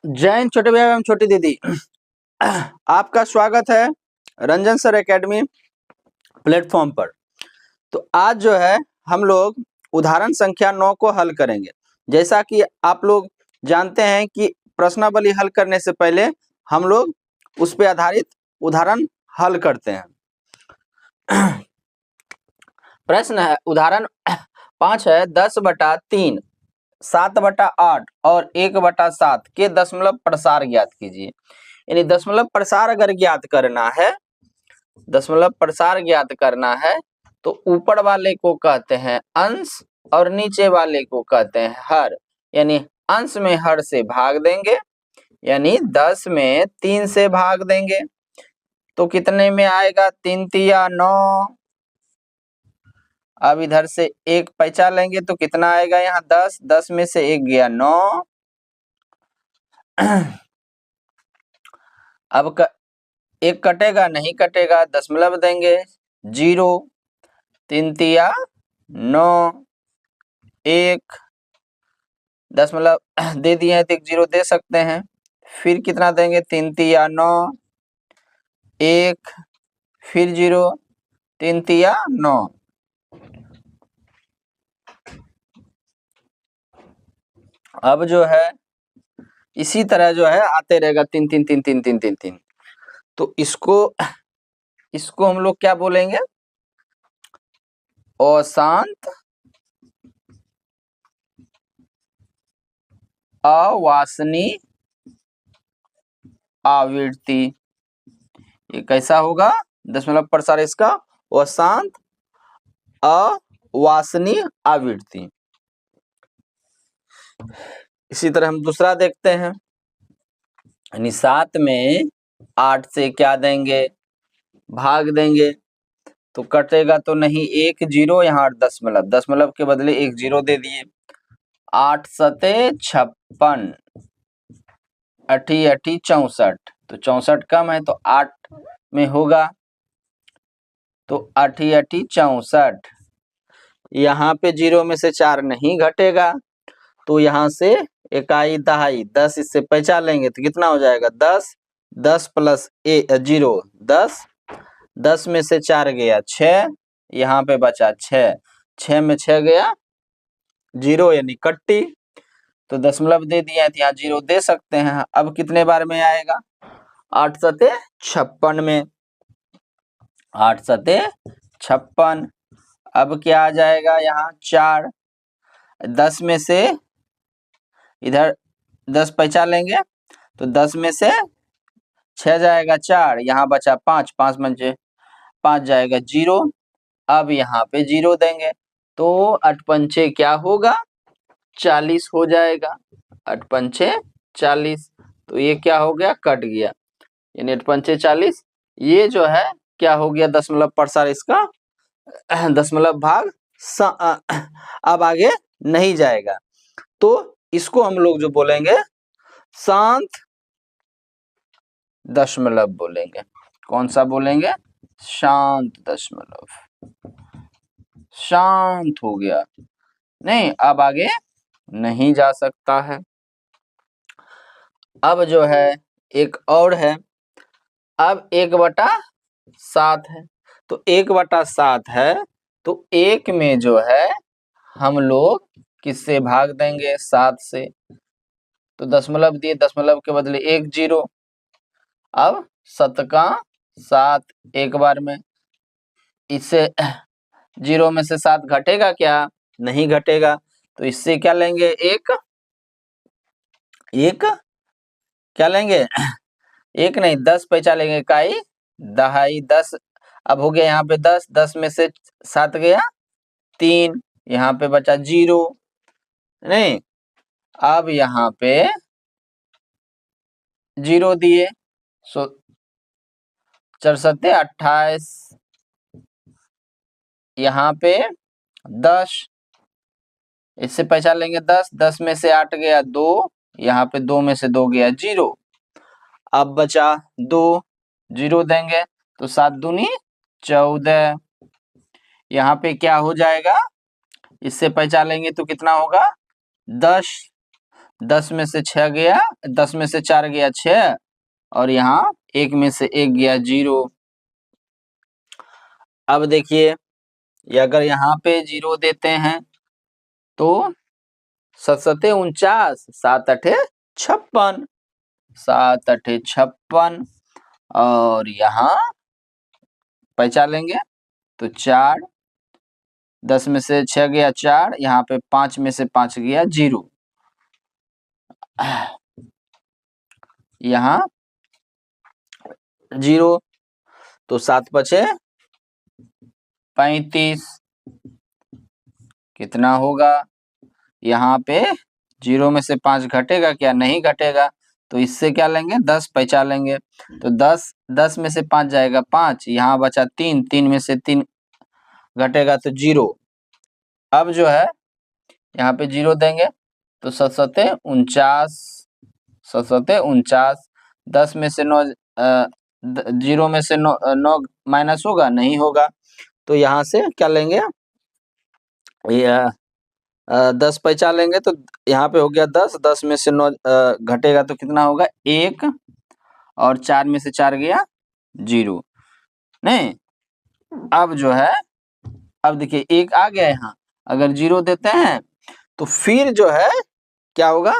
जैन छोटे भैया एवं छोटी दीदी, आपका स्वागत है रंजन सर एकेडमी प्लेटफॉर्म पर। तो आज जो है हम लोग उदाहरण संख्या 9 को हल करेंगे। जैसा कि आप लोग जानते हैं कि प्रश्नावली हल करने से पहले हम लोग उस पर आधारित उदाहरण हल करते हैं। प्रश्न है उदाहरण 5 है 10/3, 7/8 और 1/7 के दशमलव प्रसार ज्ञात कीजिए। यानी दशमलव प्रसार अगर ज्ञात करना है, दशमलव प्रसार ज्ञात करना है तो ऊपर वाले को कहते हैं अंश और नीचे वाले को कहते हैं हर। यानी अंश में हर से भाग देंगे, यानी 10 में 3 से भाग देंगे तो कितने में आएगा? 3 तिया 9। अब इधर से एक पैंचा लेंगे तो कितना आएगा? यहाँ 10, 10 में से एक गया 9। अब एक कटेगा नहीं कटेगा, दशमलव देंगे 0, 3 तिया 9, 1 दशमलव दे दिए हैं तो एक 0 दे सकते हैं। फिर कितना देंगे? 3 तिया 9, 1 फिर 0, 3 तिया 9। अब जो है इसी तरह जो है आते रहेगा 3 3 3 3 3 3 3। तो इसको हम लोग क्या बोलेंगे? अशांत अवांछनीय आवृत्ति। ये कैसा होगा? दशमलव प्रसार इसका अशांत अवांछनीय आवृत्ति। इसी तरह हम दूसरा देखते हैं। यानी 7 में 8 से क्या देंगे? भाग देंगे तो कटेगा तो नहीं, 1 0 यहाँ दशमलव, दशमलव के बदले 1 0 दे दिए। 8 सते 56, 8 8 64, तो 64 कम है तो 8 में होगा तो 8 8 64। यहाँ पे 0 में से 4 नहीं घटेगा तो यहाँ से इकाई दहाई 10 इससे पैंचा लेंगे तो कितना हो जाएगा? 10, 10 प्लस 0 10, 10 में से 4 गया 6, यहाँ पे बचा 6, 6 में 6 गया 0 यानी कट्टी। तो दशमलव दे दिया है तो यहाँ 0 दे सकते हैं। अब कितने बार में आएगा? 8 सते 56 में, 8 सते 56। अब क्या आ जाएगा? यहाँ 4, 10 में से इधर 10 पैंचा लेंगे तो 10 में से 6 जाएगा 4, यहाँ बचा 5, 5 में 5 जाएगा 0। अब यहाँ पे 0 देंगे तो 8 पंचे क्या होगा? 40 हो जाएगा। 8 पंचे 40, तो ये क्या हो गया? कट गया। यानी 8 पंचे 40, ये जो है क्या हो गया? दशमलव प्रसार इसका दशमलव भाग अब आगे नहीं जाएगा। तो इसको हम लोग जो बोलेंगे शांत दशमलव बोलेंगे। कौन सा बोलेंगे? शांत दशमलव। शांत हो गया, नहीं अब आगे नहीं जा सकता है। अब जो है एक और है। अब 1/7 है तो 1/7 है तो 1 में जो है हम लोग किससे भाग देंगे? 7 से। तो दशमलव दिए, दशमलव के बदले 1 0। अब 7 का 7 एक बार में, इससे 0 में से 7 घटेगा क्या? नहीं घटेगा। तो इससे क्या लेंगे? एक क्या लेंगे? एक नहीं 10 पैंचा लेंगे, इकाई दहाई 10। अब हो गया यहाँ पे 10, 10 में से 7 गया 3, यहाँ पे बचा 0 नहीं। अब यहाँ पे 0 दिए, 4 सते 28, यहाँ पे 10, इससे पैसा लेंगे 10, 10 में से 8 गया 2, यहाँ पे 2 में से 2 गया 0। अब बचा 2, 0 देंगे तो 7 दूनी 14, यहाँ पे क्या हो जाएगा? इससे पैसा लेंगे तो कितना होगा? 10, 10 में से 6 गया, 10 में से 4 गया 6 और यहाँ 1 में से 1 गया 0। अब देखिए ये अगर यहाँ पे 0 देते हैं तो 7 सते 49, 7 अठे 56, 7 अठे 56 और यहाँ पहचानेंगे तो 4, 10 में से 6 गया 4, यहाँ पे 5 में से 5 गया 0, यहाँ 0 तो 7 बचे 35, कितना होगा? यहाँ पे 0 में से 5 घटेगा क्या? नहीं घटेगा, तो इससे क्या लेंगे? 10 पहचान लेंगे। तो 10 में से 5 जाएगा 5, यहाँ बचा 3, 3 में से 3 घटेगा तो 0। अब जो है यहाँ पे 0 देंगे तो 7 सते 49, 7 सते 49, 10 में से 9 0 में से 9 माइनस होगा? नहीं होगा, तो यहाँ से क्या लेंगे? ये 10 पहचान लेंगे तो यहाँ पे हो गया 10, 10 में से 9 घटेगा तो कितना होगा? 1 और 4 में से 4 गया 0। नहीं, अब जो है अब देखिए 1 आ गया यहाँ, अगर 0 देते हैं तो फिर जो है क्या होगा?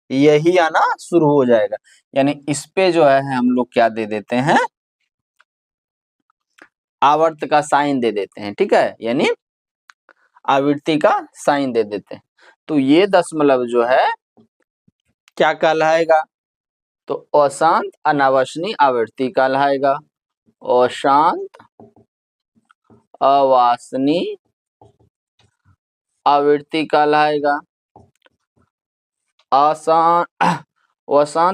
यही आना शुरू हो जाएगा, यानी इस पे जो है हम लोग क्या दे देते हैं? आवर्त का साइन दे देते हैं, ठीक है, यानी आवृत्ति का साइन दे देते हैं। तो ये दशमलव जो है क्या कहलाएगा? तो अशांत अनावश्यनीय आवृत्ति कहलाएगा। अशांत अवासनीय आवृत्ति कहलाएगा। अशांत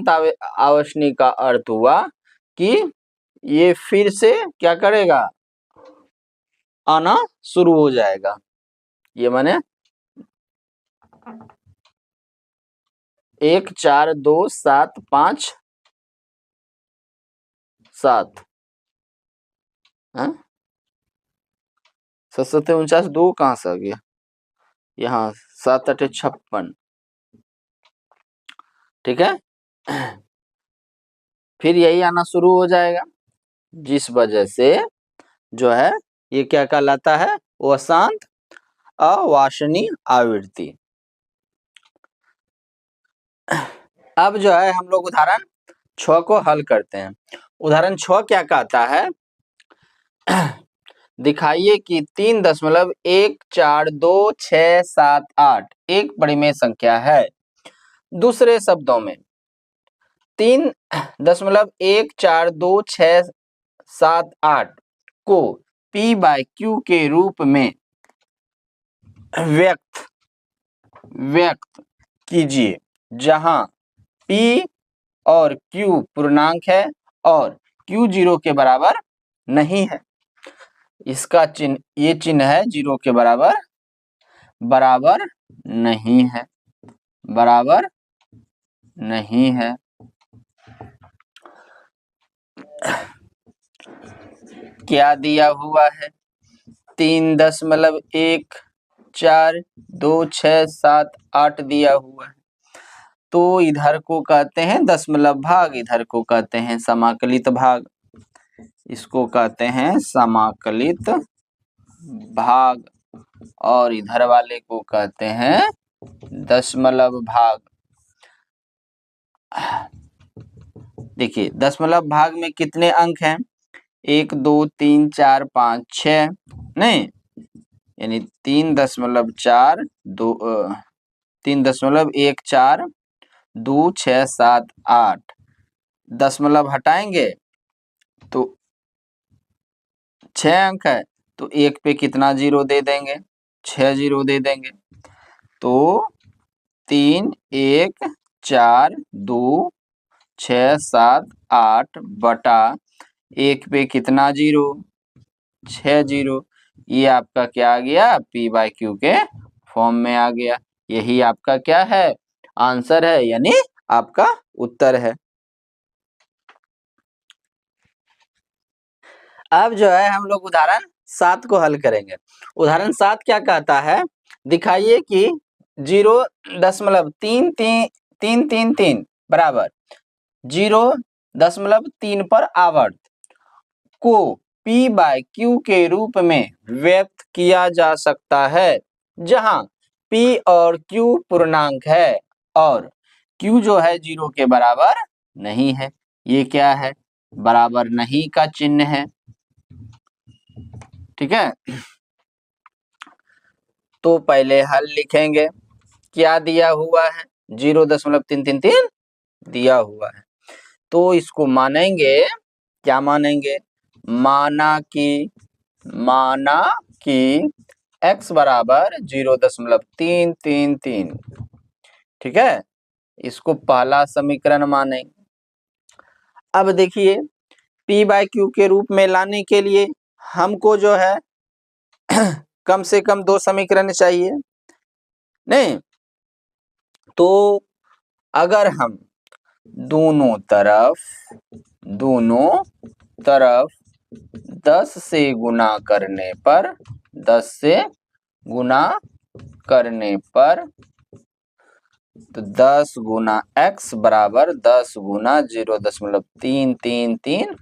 अवासनीय का अर्थ हुआ कि ये फिर से क्या करेगा? आना शुरू हो जाएगा। ये माने 1 4 2 7 5 7, 7 सते 49, 2 कहाँ से आ गया? यहाँ 7 अठे 56, ठीक है। फिर यही आना शुरू हो जाएगा, जिस वजह से जो है ये क्या कहलाता है? अशांत अवासनीय आवृत्ति। अब जो है हम लोग उदाहरण 6 को हल करते हैं। उदाहरण 6 क्या कहता है? दिखाइए कि 3.14267 एक परिमेय संख्या है। दूसरे शब्दों में 3.14267 को P/Q के रूप में व्यक्त कीजिए, जहां P और Q पूर्णांक है और Q 0 के बराबर नहीं है। इसका चिन्ह, ये चिन्ह है 0 के बराबर नहीं है, बराबर नहीं है। क्या दिया हुआ है? 3.14267 दिया हुआ है, तो इधर को कहते हैं दशमलव भाग, इधर को कहते हैं समाकलित भाग। इसको कहते हैं समाकलित भाग और इधर वाले को कहते हैं दशमलव भाग। देखिए दशमलव भाग में कितने अंक हैं? 1 2 3 4 5 6, नहीं, यानी 3.4 3.142 6 7 8। दशमलव हटाएंगे तो 6 अंक है, तो 1 पे कितना 0 दे देंगे? 6 0 दे देंगे। तो 3 1 4 2 6 7 8 बटा 1 पे कितना 0? 6 0। ये आपका क्या आ गया? P/Q के फॉर्म में आ गया। यही आपका क्या है? आंसर है, यानी आपका उत्तर है। अब जो है हम लोग उदाहरण 7 को हल करेंगे। उदाहरण 7 क्या कहता है? दिखाइए कि 0.33 3 बराबर 0.3 पर आवर्त को P/Q के रूप में व्यक्त किया जा सकता है, जहां P और Q पूर्णांक है और Q जो है 0 के बराबर नहीं है। ये क्या है? बराबर नहीं का चिन्ह है। ठीक है, तो पहले हल लिखेंगे। क्या दिया हुआ है? 0.333 दिया हुआ है, तो इसको मानेंगे। क्या मानेंगे? माना कि x बराबर 0.333। ठीक है, इसको पहला समीकरण मानेंगे। अब देखिए, P/Q के रूप में लाने के लिए हमको जो है कम से कम 2 समीकरण चाहिए, नहीं? तो अगर हम दोनों तरफ 10 से गुना करने पर 10 से गुना करने पर तो 10 गुना x बराबर 10 गुना 0.333।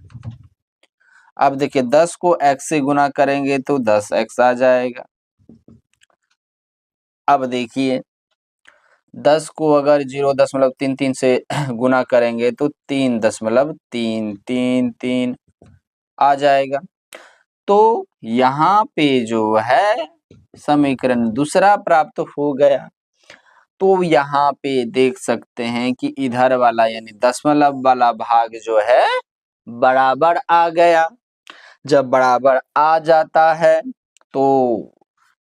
अब देखिए 10 को x से गुना करेंगे तो 10x आ जाएगा। अब देखिए 10 को अगर 0.33 से गुना करेंगे तो 3.333 आ जाएगा। तो यहाँ पे जो है समीकरण दूसरा प्राप्त हो गया। तो यहाँ पे देख सकते हैं कि इधर वाला यानी दशमलव वाला भाग जो है बराबर आ गया। जब बराबर आ जाता है तो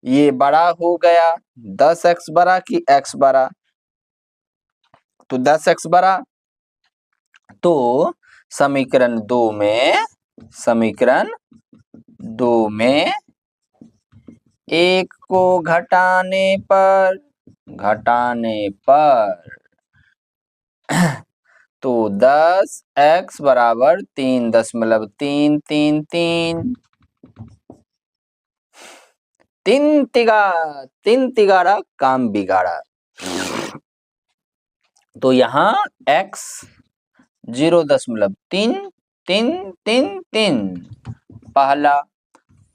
ये बड़ा हो गया, 10x बड़ा कि x बड़ा? तो 10x बड़ा, तो समीकरण दो में 1 को घटाने पर तो 10x बराबर 3.333। तीन तिगाड़ा काम बिगाड़ा। तो यहाँ x 0.333 पहला।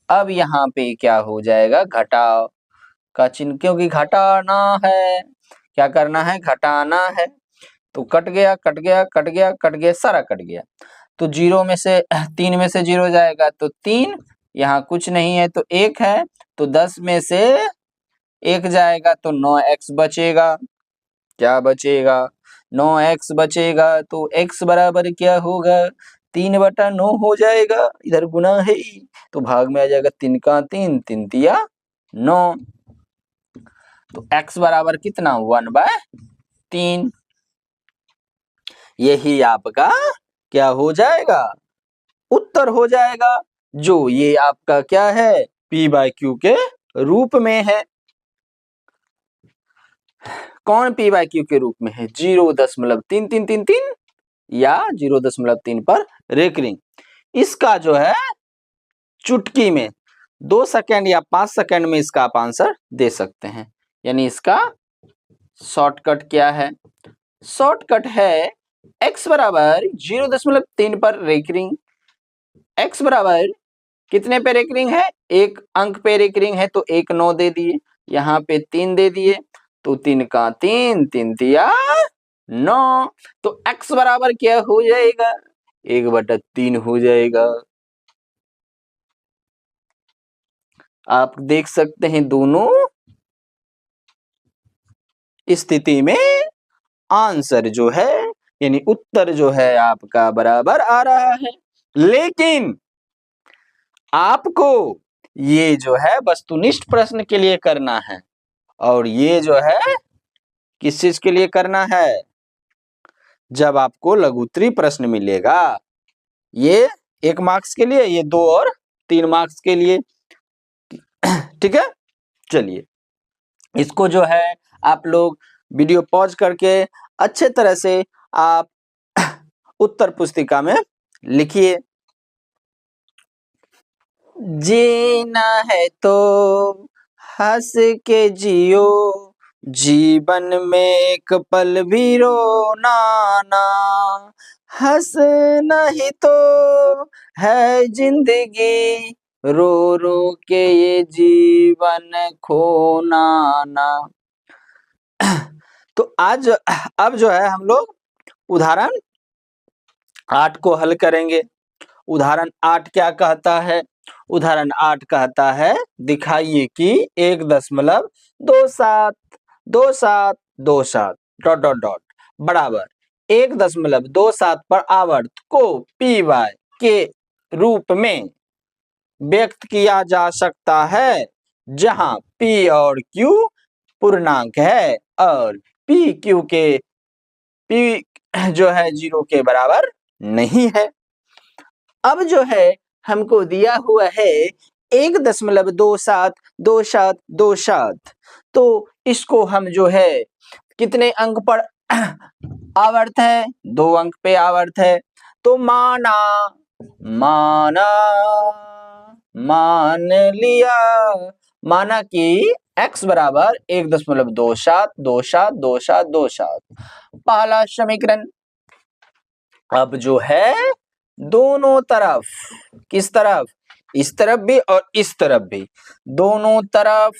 अब यहाँ पे क्या हो जाएगा? घटाव का चिन्ह, क्योंकि घटाना है। क्या करना है? घटाना है। तो कट गया, सारा कट गया। तो 0 में से 3 में से 0 जाएगा तो 3, यहाँ कुछ नहीं है तो 1 है, तो 10 में से 1 जाएगा तो 9x बचेगा। क्या बचेगा? 9x बचेगा। तो x बराबर क्या होगा? 3/9 हो जाएगा। इधर गुना है ही, तो भाग में आ जाएगा 3 का 3, 3 तिया 9। तो x बराबर कितना? 1/3। यही आपका क्या हो जाएगा? उत्तर हो जाएगा, जो ये आपका क्या है? P/Q के रूप में है। कौन P/Q के रूप में है? 0.3333 या 0.3 पर रेकरिंग। इसका जो है चुटकी में 2 सेकंड या 5 सेकंड में इसका आप आंसर दे सकते हैं। यानी इसका शॉर्टकट क्या है? शॉर्टकट है x बराबर 0.3 पर रेकरिंग। x बराबर कितने पे रेकरिंग है? 1 अंक पे रेकरिंग है, तो 1 9 दे दिए, यहाँ पे 3 दे दिए, तो 3 का 3, 3 तिया 9। तो x बराबर क्या हो जाएगा? 1/3 हो जाएगा। आप देख सकते हैं दोनों स्थिति में आंसर जो है यानी उत्तर जो है आपका बराबर आ रहा है। लेकिन आपको ये जो है वस्तुनिष्ठ प्रश्न के लिए करना है, और ये जो है किस चीज के लिए करना है? जब आपको लघुत्तरी प्रश्न मिलेगा, ये 1 मार्क्स के लिए, ये 2 और 3 मार्क्स के लिए। ठीक है, चलिए इसको जो है आप लोग वीडियो पॉज करके अच्छे तरह से आप उत्तर पुस्तिका में लिखिए। जीना है तो हंस के जियो, जीवन में एक पल भी रोना ना, हंस नहीं तो है जिंदगी, रो रो के ये जीवन खोना ना। तो आज अब जो है हम लोग उदाहरण 8 को हल करेंगे। उदाहरण 8 क्या कहता है? उदाहरण 8 कहता है दिखाइए कि 1.27 27 27 डॉट डॉट डॉट बराबर 1.27 पर आवर्त को पी वाई के रूप में व्यक्त किया जा सकता है, जहां पी और क्यू पूर्णांक है और पी क्यू के पी जो है 0 के बराबर नहीं है। अब जो है हमको दिया हुआ है 1.272727, तो इसको हम जो है कितने अंक पर आवर्त है? 2 अंक पे आवर्त है। तो माना माना मान लिया, माना कि x बराबर 1.272727 पहला समीकरण। अब जो है दोनों तरफ, किस तरफ? इस तरफ भी और इस तरफ भी, दोनों तरफ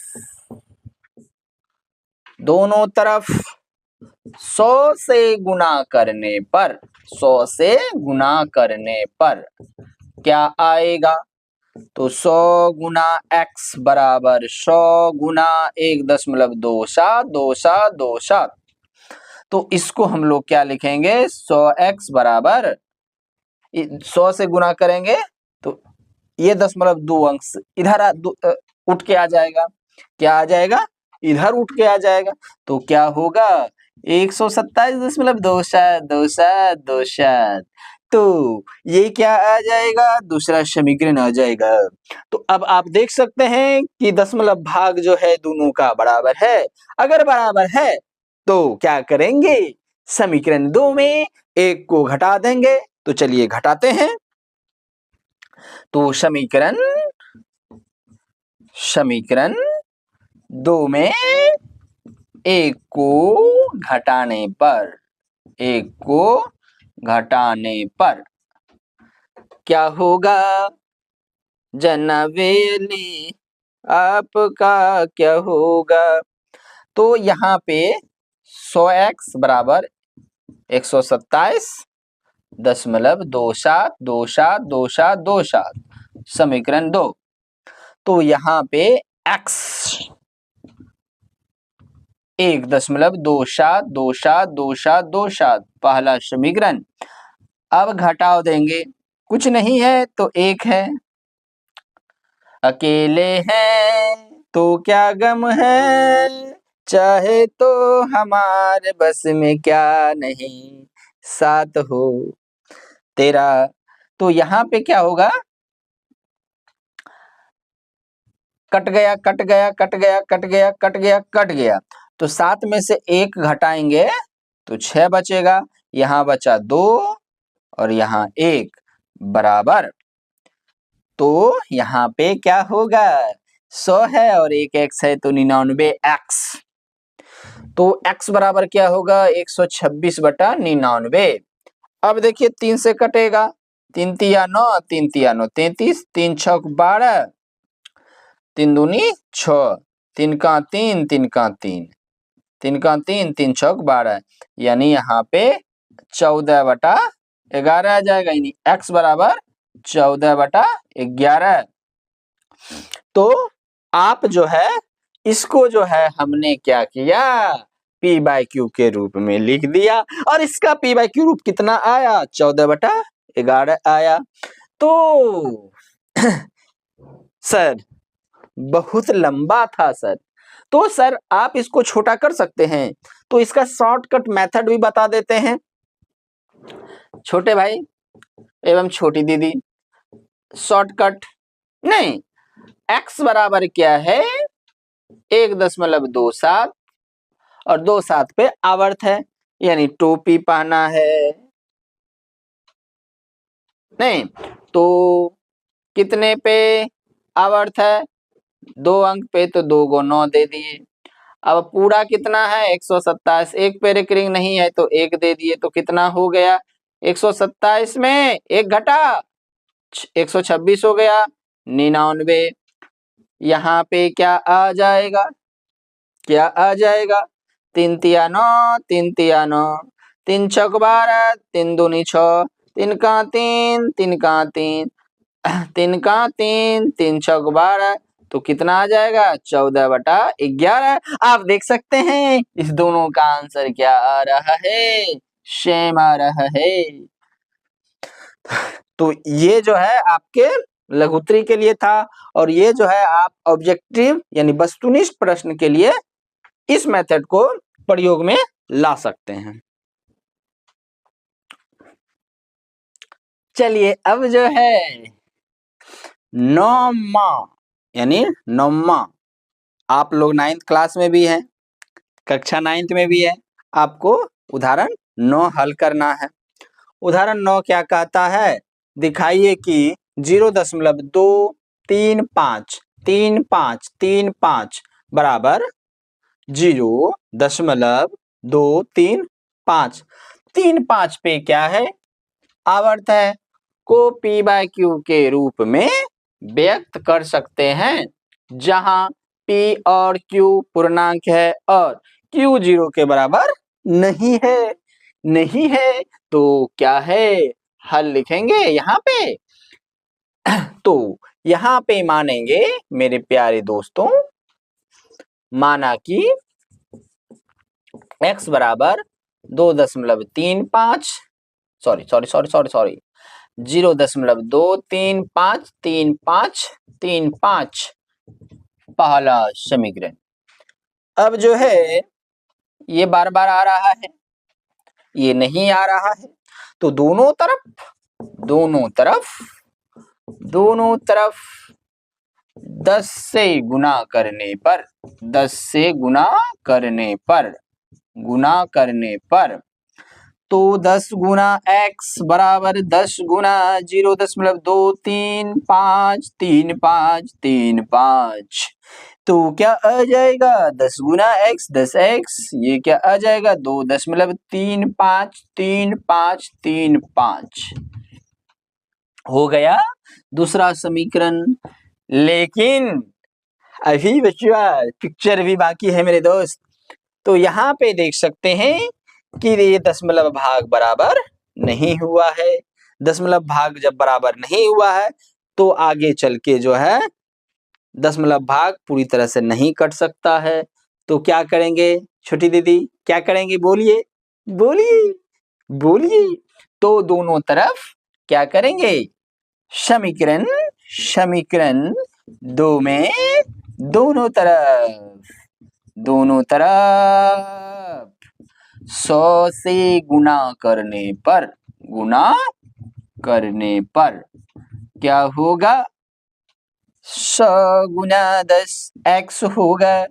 100 से गुना करने पर, 100 से गुना करने पर क्या आएगा? तो 100 गुना x बराबर 100 गुना 1.272727। तो इसको हम लोग क्या लिखेंगे? 100x बराबर 100 से गुना करेंगे तो ये 2 अंक इधर उठ के आ जाएगा। क्या आ जाएगा? इधर उठ के आ जाएगा। तो क्या होगा? 127.2727। तो ये क्या आ जाएगा? दूसरा समीकरण आ जाएगा। तो अब आप देख सकते हैं कि दशमलव भाग जो है दोनों का बराबर है। अगर बराबर है तो क्या करेंगे? समीकरण 2 में 1 को घटा देंगे। तो चलिए घटाते हैं। तो समीकरण 2 में 1 को घटाने पर क्या होगा? जनवेली आपका क्या होगा? तो यहाँ पे 100x बराबर 127.272727 समीकरण 2। तो यहाँ पे x 1.272727 पहला समीकरण। अब घटाव देंगे, कुछ नहीं है तो 1 है। अकेले हैं तो क्या गम है, चाहे तो हमारे बस में क्या नहीं, साथ हो तेरा। तो यहाँ पे क्या होगा? कट गया कट गया कट गया कट गया कट गया कट गया। तो 7 में से 1 घटाएंगे तो 6 बचेगा। यहाँ बचा 2 और यहाँ 1 बराबर। तो यहाँ पे क्या होगा? 100 है और 1 x है तो 99x। तो x बराबर क्या होगा? 126/99। अब देखिए 3 से कटेगा, 3 तिया 9, 3 तिया 9 33, 3 छक 12, 3 दूनी 6, 3 का 3, 3 का 3, 3 का 3, 3 छक 12, यानी यहाँ पे 14/11 आ जाएगा। यानी x बराबर 14/11। तो आप जो है इसको जो है हमने क्या किया? p/q के रूप में लिख दिया और इसका p/q रूप कितना आया? 14/11 आया। तो सर बहुत लंबा था सर। तो सर आप इसको छोटा कर सकते हैं, तो इसका शॉर्टकट मेथड भी बता देते हैं। छोटे भाई एवं छोटी दीदी, शॉर्टकट नहीं, x बराबर क्या है? 1.27 और 27 पे आवर्त है, यानी टोपी पहना है नहीं, तो कितने पे आवर्त है? 2 अंक पे, तो 2 को 9 दे दिए। अब पूरा कितना है 127, एक पे रिकरिंग नहीं है तो एक दे दिए तो कितना हो गया 127 में एक घटा 126 हो गया 99। यहाँ पे क्या आ जाएगा, क्या आ जाएगा 3 तिया 9, 3 तिया 9, 3 छक 12, 3 दूनी 6, 3 का 3, 3 का 3, 3 का 3, 3 छक 12, तो कितना आ जाएगा 14/11। आप देख सकते हैं इस दोनों का आंसर क्या आ रहा है, सेम आ रहा है। तो ये जो है आपके लघुत्तरी के लिए था, और ये जो है आप ऑब्जेक्टिव यानी वस्तुनिष्ठ प्रश्न के लिए इस मेथड को प्रयोग में ला सकते हैं। चलिए अब जो है नौमा यानी नौमा, आप लोग 9th क्लास में भी हैं, कक्षा 9th में भी है, आपको उदाहरण 9 हल करना है। उदाहरण 9 क्या कहता है, दिखाइए कि 0.235 बराबर 0.235। 35 पे क्या है, आवर्त है, को P बाय Q के रूप में व्यक्त कर सकते हैं, जहां P और Q पूर्णांक है और Q 0 के बराबर नहीं है, नहीं है तो क्या है, हल लिखेंगे यहाँ पे। तो यहाँ पे मानेंगे मेरे प्यारे दोस्तों, माना कि x बराबर 2.35 सॉरी 0.23535 पहला समीकरण। अब जो है ये बार बार आ रहा है, ये नहीं आ रहा है, तो दोनों तरफ 10 से गुना करने पर तो 10 गुना x बराबर 10 गुना 0.23535, तो क्या आ जाएगा 10 गुना x 10x, ये क्या आ जाएगा 2.353535 हो गया दूसरा समीकरण। लेकिन अभी बच्चा पिक्चर भी बाकी है मेरे दोस्त। तो यहाँ पे देख सकते हैं कि ये दशमलव भाग बराबर नहीं हुआ है। दशमलव भाग जब बराबर नहीं हुआ है तो आगे चल के जो है दशमलव भाग पूरी तरह से नहीं कट सकता है। तो क्या करेंगे छोटी दीदी, क्या करेंगे, बोलिए बोलिए बोलिए। तो दोनों तरफ क्या करेंगे, समीकरण 2 में दोनों तरफ 100 से गुना करने पर क्या होगा, 100 गुना 10x होगा,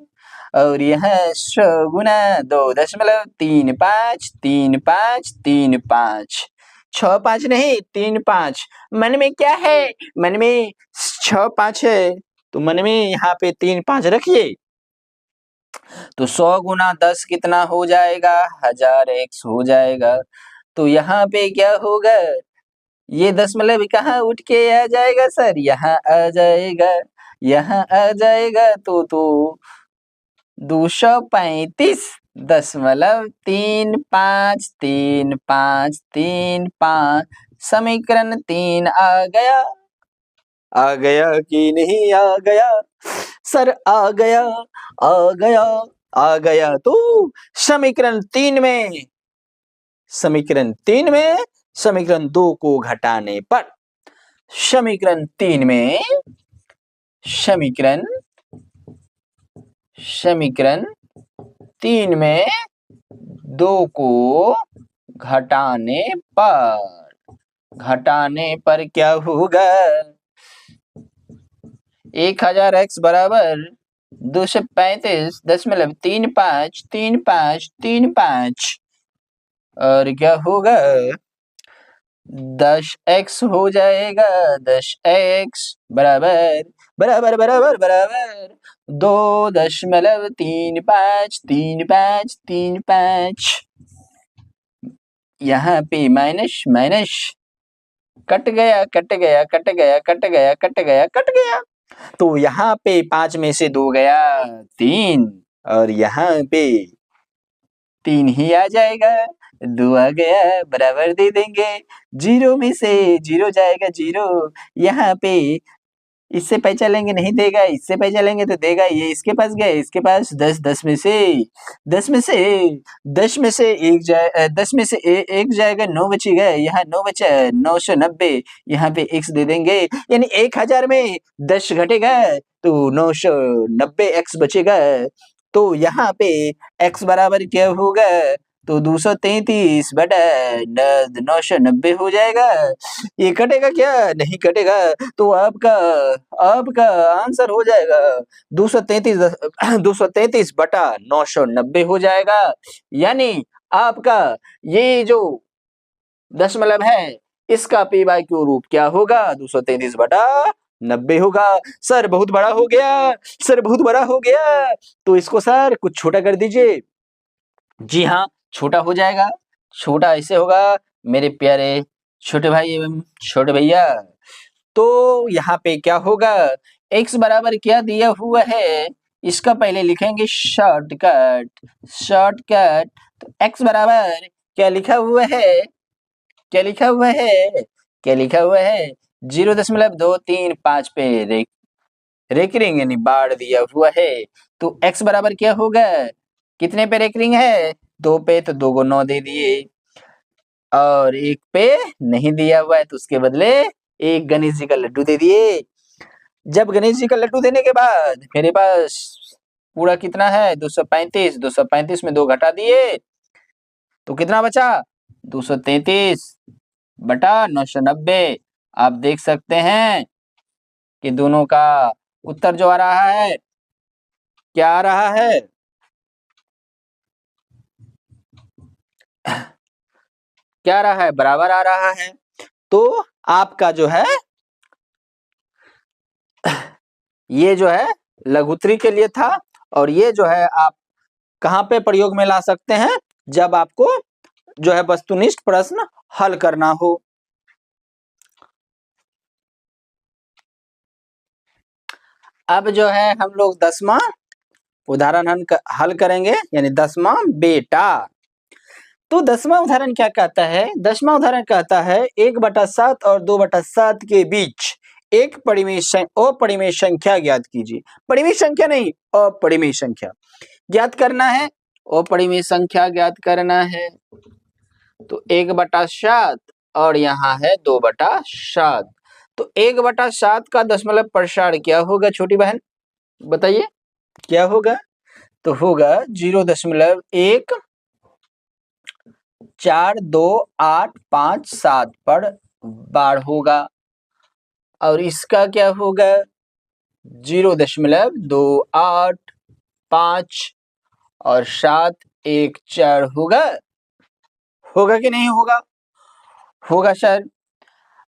और यह 100 गुना 2.353535 6 5 नहीं 3 5, मन में क्या है, मन में 6 5 है तो मन में यहाँ पे 3 5 रखिए। तो 100 गुना 10 कितना हो जाएगा, 1000x हो जाएगा। तो यहाँ पे क्या होगा, ये दशमलव कहाँ उठ के आ जाएगा सर, यहाँ आ जाएगा, यहाँ आ जाएगा। तो 235.3535 समीकरण 3 आ गया कि नहीं आ गया सर, आ गया। तो समीकरण 3 में समीकरण 2 को घटाने पर समीकरण 3 में 2 को घटाने पर क्या होगा, 1000x बराबर 235.3535 और क्या होगा 10x हो जाएगा, 10x बराबर बराबर बराबर बराबर 2.35 यहाँ पे माइनस माइनस कट गया कट गया कट गया कट गया कट गया कट गया, तो यहाँ पे 5 में से 2 गया 3 और यहाँ पे 3 ही आ जाएगा, 2 आ गया बराबर दे देंगे, 0 में से 0 जाएगा 0, यहाँ पे इससे पैसा लेंगे नहीं देगा, इससे पैसा लेंगे तो देगा, ये इसके पास गया, इसके पास 10 में से 10 में से 10 में से 1 जाए 10 में से 1 जाएगा, 9 बचेगा, यहाँ 9 बचा 990, यहाँ पे x दे देंगे, यानी 1000 में 10 घटेगा तो 990 x बचेगा, तो यहाँ पे x बराबर क्या होगा, तो 233 बटा 990 हो जाएगा। ये कटेगा क्या, नहीं कटेगा, तो आपका आंसर हो जाएगा 233 बटा 990 हो जाएगा, यानी आपका ये जो दशमलव है इसका पी बाय क्यू रूप क्या होगा, 233 बटा 90 होगा। सर बहुत बड़ा हो गया, सर बहुत बड़ा हो गया, तो इसको सर कुछ छोटा कर दीजिए। जी हाँ, छोटा हो जाएगा, छोटा ऐसे होगा मेरे प्यारे छोटे भाई एवं छोटे भैया, तो यहाँ पे क्या होगा, x बराबर क्या दिया हुआ है, इसका पहले लिखेंगे शॉर्टकट, तो x बराबर क्या लिखा हुआ है, क्या लिखा हुआ है, क्या लिखा हुआ है, 0.235 पे रेकरिंग यानी बाढ़ दिया हुआ है, तो x बराबर क्या होगा, कितने पे रेकरिंग है, 2 पे, तो 2 को 9 दे दिए, और 1 पे नहीं दिया हुआ है तो उसके बदले एक गणेश जी का लड्डू दे दिए। जब गणेश जी का लड्डू देने के बाद मेरे पास पूरा कितना है, 235 में 2 घटा दिए तो कितना बचा, 233 बटा 990। आप देख सकते हैं कि दोनों का उत्तर जो आ रहा है, क्या आ रहा है, क्या आ रहा है, बराबर आ रहा है। तो आपका जो है ये जो है लघुत्तरी के लिए था, और ये जो है आप कहाँ पे प्रयोग में ला सकते हैं, जब आपको जो है वस्तुनिष्ठ प्रश्न हल करना हो। अब जो है हम लोग 10वां उदाहरण हल करेंगे, यानी 10वां बेटा। तो 10वां उदाहरण क्या कहता है, 10वां उदाहरण कहता है 1/7 और 2/7 के बीच एक अपरिमेय संख्या ज्ञात कीजिए। परिमेय संख्या नहीं, अपरिमेय संख्या ज्ञात करना है, अपरिमेय संख्या ज्ञात करना है। तो 1/7 और यहाँ है 2/7, तो 1/7 का दशमलव प्रसार क्या होगा छोटी बहन, बताइए क्या होगा, तो होगा 0.142857 पर बार होगा, और इसका क्या होगा 0.285 और 714 होगा, होगा कि नहीं होगा, होगा सर।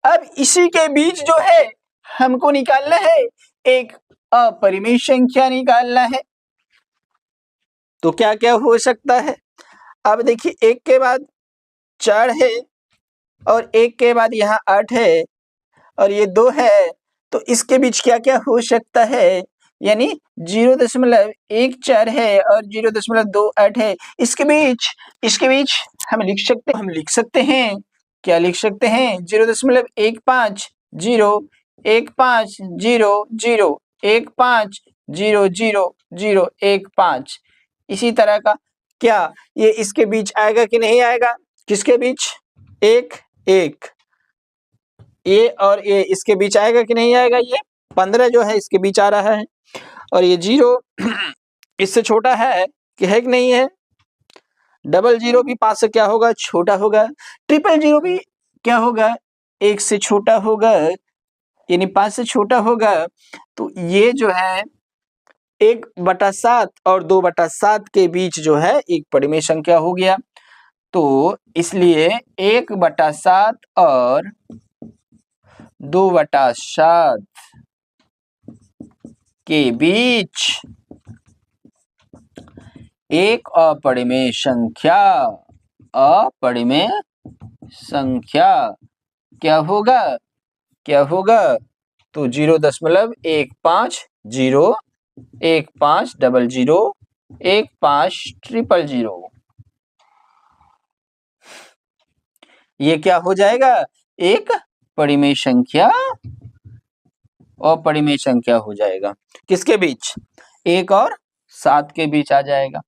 अब इसी के बीच जो है हमको निकालना है, एक अपरिमेय संख्या निकालना है, तो क्या क्या हो सकता है, अब देखिए 1 के बाद 4 है, और 1 के बाद यहाँ 8 है, और ये 2 है, तो इसके बीच क्या क्या हो सकता है, यानी 0.14 है और 0.28 है, इसके बीच हम लिख सकते हैं, क्या लिख सकते हैं, 0.15 0 15 0 0 15 0 0 0 15, इसी तरह का क्या ये इसके बीच आएगा कि नहीं आएगा, किसके बीच, 1 1 ए और ए इसके बीच आएगा कि नहीं आएगा, ये 15 जो है इसके बीच आ रहा है, और ये 0 इससे छोटा है कि है कि नहीं है, 00 भी 5 से क्या होगा, छोटा होगा, 000 भी क्या होगा, 1 से छोटा होगा, यानी 5 से छोटा होगा, तो ये जो है 1/7 और 2/7 के बीच जो है एक परिमेय संख्या हो गया, तो इसलिए 1/7 और 2/7 के बीच एक अपरिमेय संख्या क्या होगा तो 0.15 1500 1500 ये क्या हो जाएगा, एक अपरिमेय संख्या हो जाएगा। किसके बीच, 1 और 7 के बीच आ जाएगा।